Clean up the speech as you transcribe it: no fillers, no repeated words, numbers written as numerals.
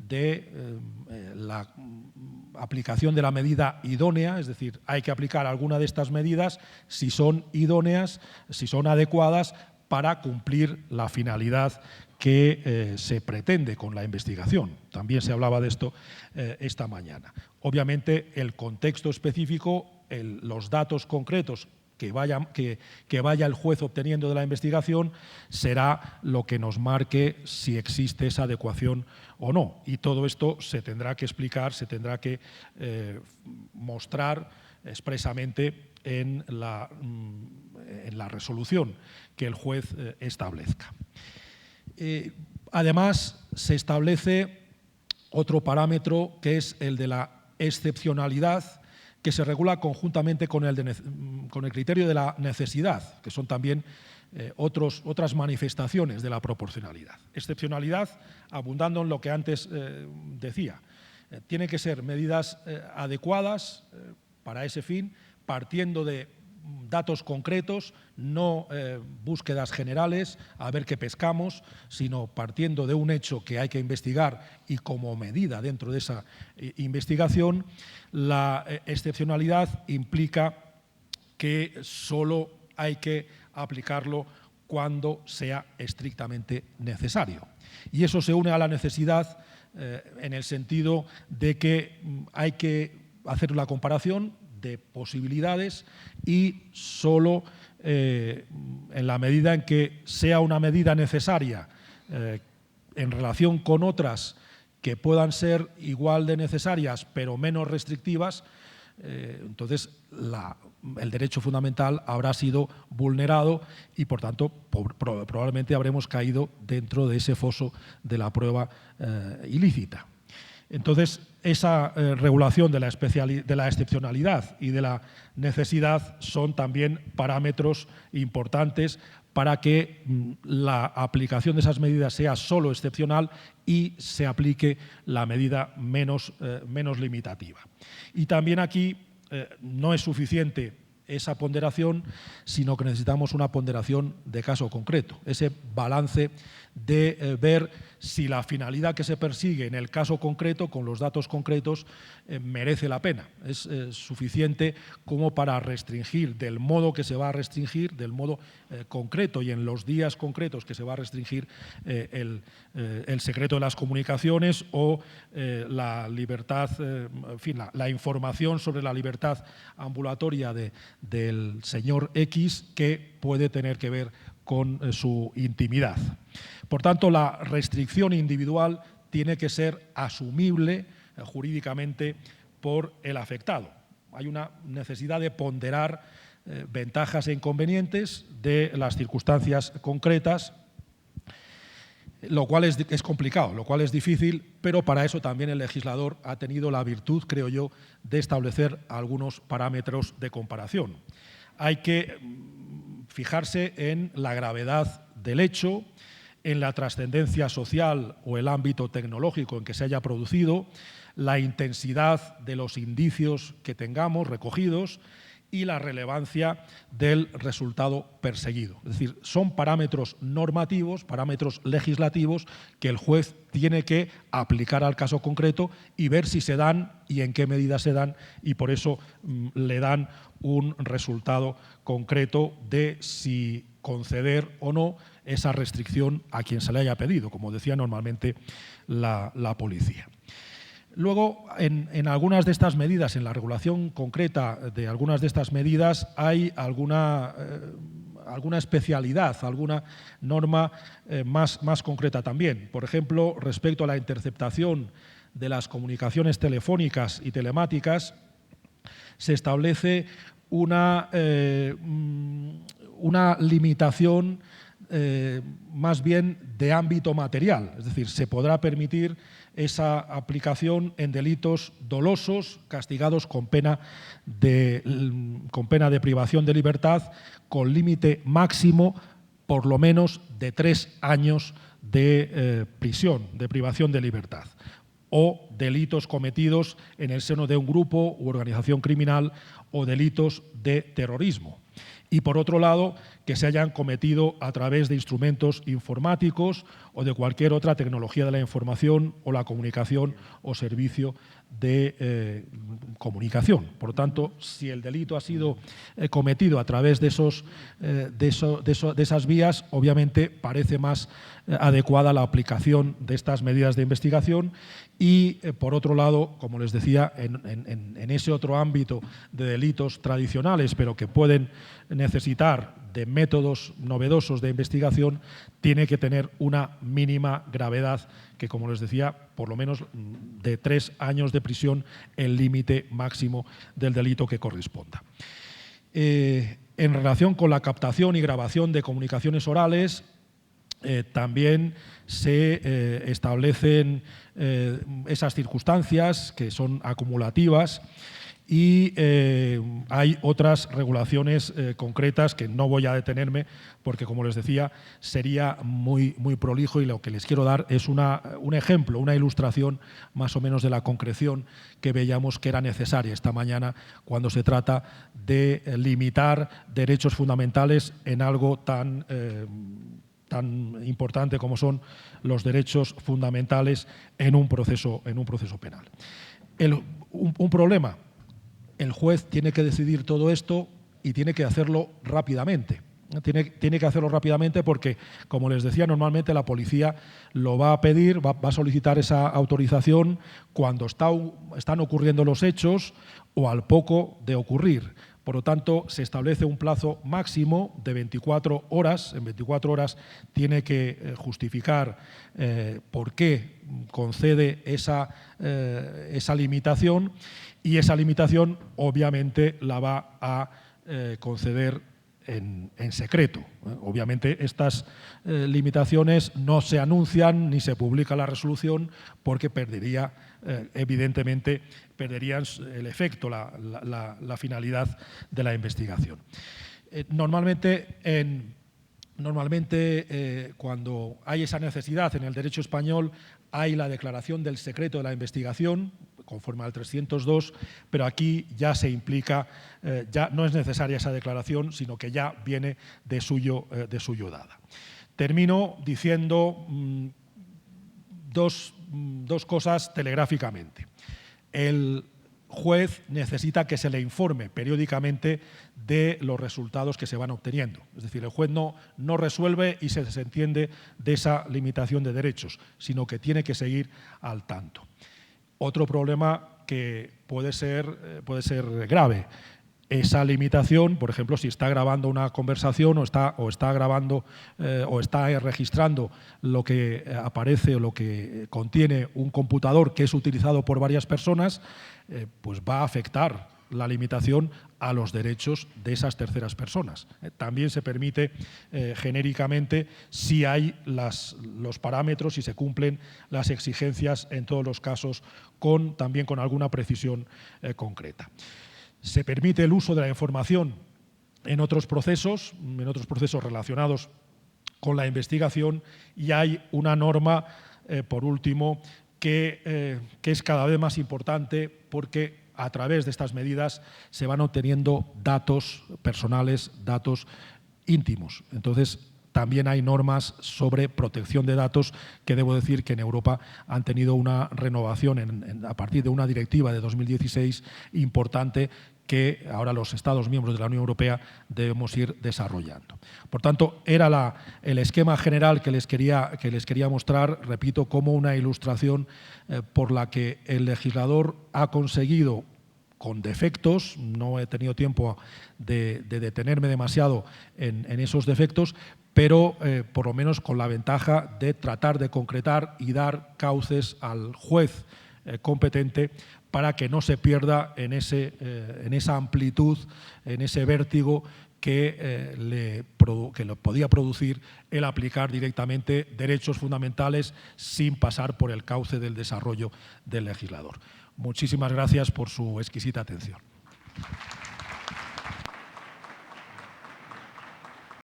de la aplicación de la medida idónea, es decir, hay que aplicar alguna de estas medidas si son idóneas, si son adecuadas para cumplir la finalidad que se pretende con la investigación. También se hablaba de esto esta mañana. Obviamente, el contexto específico, los datos concretos que vaya el juez obteniendo de la investigación será lo que nos marque si existe esa adecuación o no. Y todo esto se tendrá que explicar, se tendrá que mostrar expresamente en la resolución que el juez establezca. Además, se establece otro parámetro que es el de la excepcionalidad, que se regula conjuntamente con el criterio de la necesidad, que son también otras manifestaciones de la proporcionalidad. Excepcionalidad, abundando en lo que antes decía, tiene que ser medidas adecuadas para ese fin, partiendo de datos concretos, no búsquedas generales, a ver qué pescamos, sino partiendo de un hecho que hay que investigar y como medida dentro de esa investigación. La excepcionalidad implica que solo hay que aplicarlo cuando sea estrictamente necesario. Y eso se une a la necesidad en el sentido de que hay que hacer la comparación de posibilidades y solo en la medida en que sea una medida necesaria en relación con otras que puedan ser igual de necesarias pero menos restrictivas, entonces el derecho fundamental habrá sido vulnerado y, por tanto, probablemente habremos caído dentro de ese foso de la prueba ilícita. Entonces, esa regulación de la excepcionalidad y de la necesidad son también parámetros importantes para que la aplicación de esas medidas sea solo excepcional y se aplique la medida menos limitativa. Y también aquí no es suficiente esa ponderación, sino que necesitamos una ponderación de caso concreto, ese balance de ver si la finalidad que se persigue en el caso concreto, con los datos concretos, merece la pena. Es suficiente como para restringir del modo que se va a restringir, del modo concreto y en los días concretos que se va a restringir el secreto de las comunicaciones o la libertad, en fin, la información sobre la libertad ambulatoria del señor X que puede tener que ver con su intimidad. Por tanto, la restricción individual tiene que ser asumible jurídicamente por el afectado. Hay una necesidad de ponderar ventajas e inconvenientes de las circunstancias concretas, lo cual es complicado, lo cual es difícil, pero para eso también el legislador ha tenido la virtud, creo yo, de establecer algunos parámetros de comparación. Hay que fijarse en la gravedad del hecho, en la trascendencia social o el ámbito tecnológico en que se haya producido, la intensidad de los indicios que tengamos recogidos y la relevancia del resultado perseguido. Es decir, son parámetros normativos, parámetros legislativos que el juez tiene que aplicar al caso concreto y ver si se dan y en qué medida se dan, y por eso le dan un resultado concreto de si conceder o no esa restricción a quien se le haya pedido, como decía normalmente la policía. Luego, en algunas de estas medidas, en la regulación concreta de algunas de estas medidas, hay alguna especialidad, alguna norma más concreta también. Por ejemplo, respecto a la interceptación de las comunicaciones telefónicas y telemáticas, se establece una limitación más bien de ámbito material, es decir, se podrá permitir esa aplicación en delitos dolosos castigados con pena de privación de libertad con límite máximo por lo menos de 3 años de prisión, de privación de libertad, o delitos cometidos en el seno de un grupo u organización criminal o delitos de terrorismo. y, por otro lado, que se hayan cometido a través de instrumentos informáticos o de cualquier otra tecnología de la información o la comunicación o servicio de comunicación. Por lo tanto, si el delito ha sido cometido a través de esas vías, obviamente parece más adecuada la aplicación de estas medidas de investigación y, por otro lado, como les decía, en ese otro ámbito de delitos tradicionales, pero que pueden necesitar de métodos novedosos de investigación, tiene que tener una mínima gravedad que, como les decía, por lo menos de 3 años de prisión, el límite máximo del delito que corresponda. En relación con la captación y grabación de comunicaciones orales, también se establecen esas circunstancias que son acumulativas y hay otras regulaciones concretas que no voy a detenerme porque, como les decía, sería muy prolijo y lo que les quiero dar es un ejemplo, una ilustración más o menos de la concreción que veíamos que era necesaria esta mañana cuando se trata de limitar derechos fundamentales en algo tan importante como son los derechos fundamentales en un proceso penal. Un problema. El juez tiene que decidir todo esto y tiene que hacerlo rápidamente. Tiene que hacerlo rápidamente porque, como les decía, normalmente la policía lo va a pedir, va a solicitar esa autorización cuando están ocurriendo los hechos o al poco de ocurrir. Por lo tanto, se establece un plazo máximo de 24 horas. En 24 horas tiene que justificar por qué concede esa limitación y esa limitación obviamente la va a conceder en secreto. Obviamente estas limitaciones no se anuncian ni se publica la resolución porque evidentemente perderían el efecto, la finalidad de la investigación. Normalmente cuando hay esa necesidad en el derecho español hay la declaración del secreto de la investigación conforme al 302, pero aquí ya se implica, ya no es necesaria esa declaración, sino que ya viene de suyo dada. Termino diciendo dos cosas telegráficamente. El juez necesita que se le informe periódicamente de los resultados que se van obteniendo. Es decir, el juez no resuelve y se desentiende de esa limitación de derechos, sino que tiene que seguir al tanto. Otro problema que puede ser grave, esa limitación, por ejemplo, si está grabando una conversación o está grabando o está registrando lo que aparece o lo que contiene un computador que es utilizado por varias personas, pues va a afectar la limitación a los derechos de esas terceras personas. También se permite genéricamente si hay los parámetros y se cumplen las exigencias en todos los casos, también con alguna precisión concreta. Se permite el uso de la información en otros procesos relacionados con la investigación y hay una norma, por último, que es cada vez más importante porque a través de estas medidas se van obteniendo datos personales, datos íntimos. Entonces, también hay normas sobre protección de datos que debo decir que en Europa han tenido una renovación a partir de una directiva de 2016 importante que ahora los Estados miembros de la Unión Europea debemos ir desarrollando. Por tanto, era el esquema general que les quería mostrar, repito, como una ilustración por la que el legislador ha conseguido, con defectos, no he tenido tiempo de detenerme demasiado en esos defectos, pero por lo menos con la ventaja de tratar de concretar y dar cauces al juez competente para que no se pierda en esa amplitud, en ese vértigo que le podía producir el aplicar directamente derechos fundamentales sin pasar por el cauce del desarrollo del legislador. Muchísimas gracias por su exquisita atención.